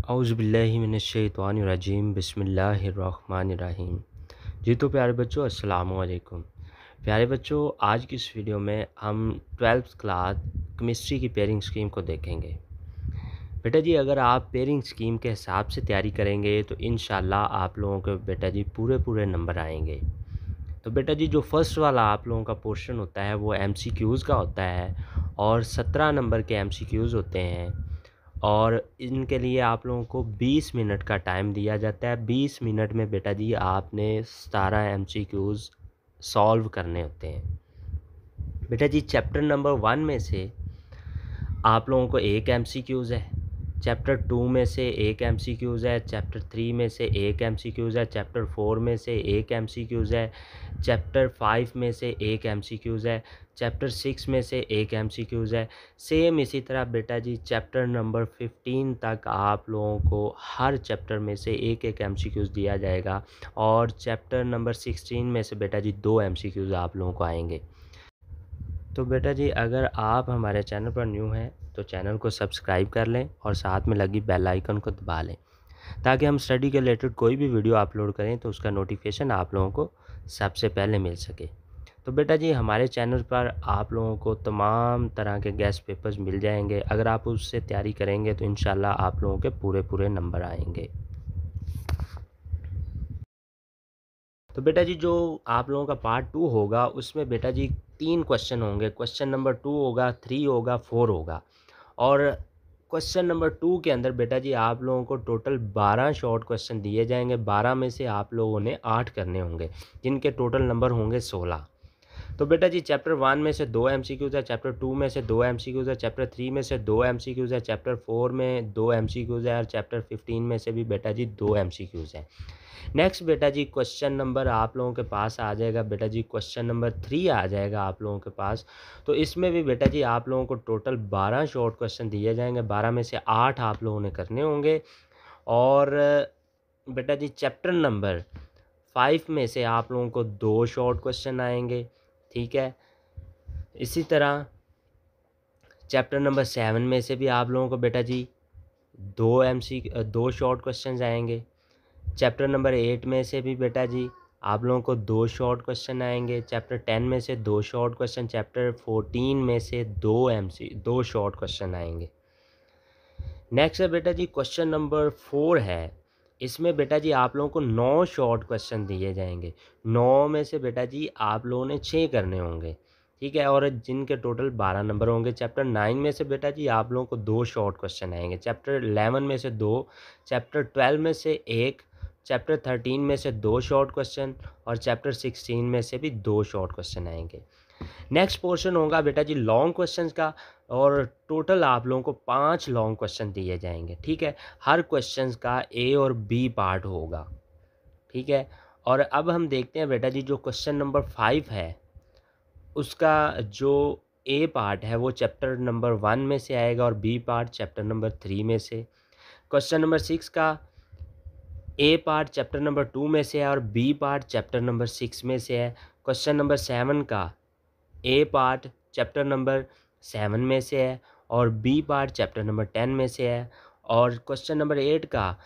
औज़ुबिल्लाहिमिनश्शैतानिर्रजीम बिस्मिल्लाहिर्रहमानिर्रहीम। जी तो प्यारे बच्चों, अस्सलाम वालेकुम। प्यारे बच्चों, आज की इस वीडियो में हम 12th क्लास केमिस्ट्री की पेयरिंग स्कीम को देखेंगे। बेटा जी, अगर आप पेयरिंग स्कीम के हिसाब से तैयारी करेंगे तो इंशाल्लाह आप लोगों के बेटा जी पूरे नंबर आएंगे। तो बेटा जी, जो फर्स्ट वाला आप लोगों का पोर्शन होता है वो एमसीक्यूज़ का होता है और 17 नंबर के एमसीक्यूज़ होते हैं और इनके लिए आप लोगों को 20 मिनट का टाइम दिया जाता है। 20 मिनट में बेटा जी आपने 17 एमसीक्यूज़ सॉल्व करने होते हैं। बेटा जी, चैप्टर नंबर 1 में से आप लोगों को एक एमसीक्यूज़ है, चैप्टर 2 में से एक एमसीक्यूज़ है, चैप्टर 3 में से एक एमसीक्यूज़ है, चैप्टर 4 में से एक एमसीक्यूज़ है, चैप्टर 5 में से एक एमसीक्यूज़ है, चैप्टर 6 में से एक एमसीक्यूज़ है। सेम इसी तरह बेटा जी चैप्टर नंबर 15 तक आप लोगों को हर चैप्टर में से एक एमसीक्यूज़ दिया जाएगा और चैप्टर नंबर 16 में से बेटा जी 2 एमसीक्यूज़ आप लोगों को आएंगे। तो बेटा जी, अगर आप हमारे चैनल पर न्यू हैं तो चैनल को सब्सक्राइब कर लें और साथ में लगी बेल आइकन को दबा लें ताकि हम स्टडी के रिलेटेड कोई भी वीडियो अपलोड करें तो उसका नोटिफिकेशन आप लोगों को सबसे पहले मिल सके। तो बेटा जी, हमारे चैनल पर आप लोगों को तमाम तरह के गेस्ट पेपर्स मिल जाएंगे। अगर आप उससे तैयारी करेंगे तो इंशाल्लाह आप लोगों के पूरे नंबर आएंगे। तो बेटा जी, जो आप लोगों का पार्ट 2 होगा उसमें बेटा जी 3 क्वेश्चन होंगे। क्वेश्चन नंबर 2 होगा, 3 होगा, 4 होगा और क्वेश्चन नंबर 2 के अंदर बेटा जी आप लोगों को टोटल 12 शॉर्ट क्वेश्चन दिए जाएंगे। 12 में से आप लोगों ने 8 करने होंगे जिनके टोटल नंबर होंगे 16। तो बेटा जी, चैप्टर 1 में से 2 एमसीक्यूज़ है, चैप्टर 2 में से 2 एमसीक्यूज़ है, चैप्टर 3 में से 2 एमसीक्यूज़ है, चैप्टर 4 में 2 एमसीक्यूज़ है और चैप्टर 15 में से भी बेटा जी 2 एमसीक्यूज़ है। नेक्स्ट बेटा जी, क्वेश्चन नंबर आप लोगों के पास आ जाएगा बेटा जी, क्वेश्चन नंबर 3 आ जाएगा आप लोगों के पास। तो इसमें भी बेटा जी आप लोगों को टोटल 12 शॉर्ट क्वेश्चन दिए जाएंगे। 12 में से 8 आप लोगों ने करने होंगे और बेटा जी चैप्टर नंबर 5 में से आप लोगों को 2 शॉर्ट क्वेश्चन आएंगे, ठीक है। इसी तरह चैप्टर नंबर 7 में से भी आप लोगों को बेटा जी 2 शॉर्ट क्वेश्चंस आएंगे। चैप्टर नंबर 8 में से भी बेटा जी आप लोगों को 2 शॉर्ट क्वेश्चन आएंगे। चैप्टर 10 में से 2 शॉर्ट क्वेश्चन, चैप्टर 14 में से 2 शॉर्ट क्वेश्चन आएंगे। नेक्स्ट है बेटा जी क्वेश्चन नंबर 4 है। इसमें बेटा जी आप लोगों को 9 शॉर्ट क्वेश्चन दिए जाएंगे। 9 में से बेटा जी आप लोगों ने 6 करने होंगे, ठीक है, और जिनके टोटल 12 नंबर होंगे। चैप्टर 9 में से बेटा जी आप लोगों को 2 शॉर्ट क्वेश्चन आएंगे। चैप्टर 11 में से 2, चैप्टर 12 में से 1, चैप्टर 13 में से 2 शॉर्ट क्वेश्चन और चैप्टर 16 में से भी 2 शॉर्ट क्वेश्चन आएंगे। नेक्स्ट पोर्शन होगा बेटा जी लॉन्ग क्वेश्चंस का और टोटल आप लोगों को 5 लॉन्ग क्वेश्चन दिए जाएंगे, ठीक है। हर क्वेश्चंस का ए और बी पार्ट होगा, ठीक है। और अब हम देखते हैं बेटा जी जो क्वेश्चन नंबर 5 है उसका जो ए पार्ट है वो चैप्टर नंबर 1 में से आएगा और बी पार्ट चैप्टर नंबर 3 में से। क्वेश्चन नंबर 6 का ए पार्ट चैप्टर नंबर 2 में से है और बी पार्ट चैप्टर नंबर 6 में से है। क्वेश्चन नंबर 7 का ए पार्ट चैप्टर नंबर 7 में से है और बी पार्ट चैप्टर नंबर 10 में से है। और क्वेश्चन नंबर 8 का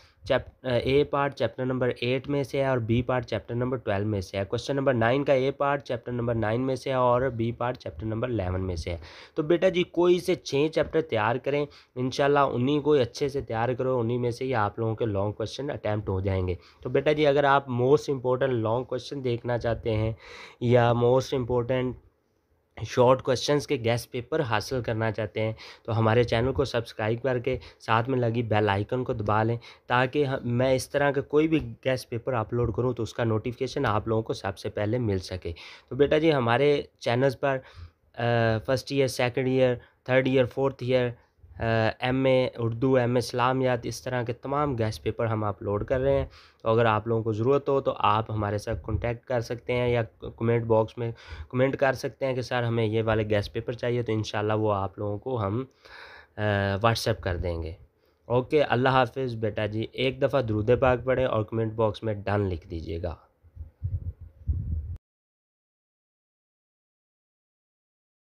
ए पार्ट चैप्टर नंबर 8 में से है और बी पार्ट चैप्टर नंबर 12 में से है। क्वेश्चन नंबर 9 का ए पार्ट चैप्टर नंबर 9 में से है और बी पार्ट चैप्टर नंबर 11 में से है। तो बेटा जी कोई से 6 चैप्टर तैयार करें, इंशाल्लाह उन्हीं को अच्छे से तैयार करो, उन्हीं में से ही आप लोगों के लॉन्ग क्वेश्चन अटैम्प्ट हो जाएंगे। तो बेटा जी अगर आप मोस्ट इंपॉर्टेंट लॉन्ग क्वेश्चन देखना चाहते हैं या मोस्ट इंपॉर्टेंट शॉर्ट क्वेश्चंस के गेस्ट पेपर हासिल करना चाहते हैं तो हमारे चैनल को सब्सक्राइब करके साथ में लगी बेल आइकन को दबा लें ताकि मैं इस तरह के कोई भी गेस्ट पेपर अपलोड करूं तो उसका नोटिफिकेशन आप लोगों को सबसे पहले मिल सके। तो बेटा जी हमारे चैनल्स पर first year, second year, third year, fourth year, MA Urdu, MA इस्लामियात, इस तरह के तमाम गेस्ट पेपर हम अपलोड कर रहे हैं। तो अगर आप लोगों को ज़रूरत हो तो आप हमारे साथ कांटेक्ट कर सकते हैं या कमेंट बॉक्स में कमेंट कर सकते हैं कि सर हमें ये वाले गेस्ट पेपर चाहिए, तो इंशाल्लाह वो आप लोगों को हम व्हाट्सएप कर देंगे। ओके, अल्लाह हाफिज़ बेटा जी। एक दफ़ा दुरूद पाक पढ़ें और कमेंट बॉक्स में डन लिख दीजिएगा।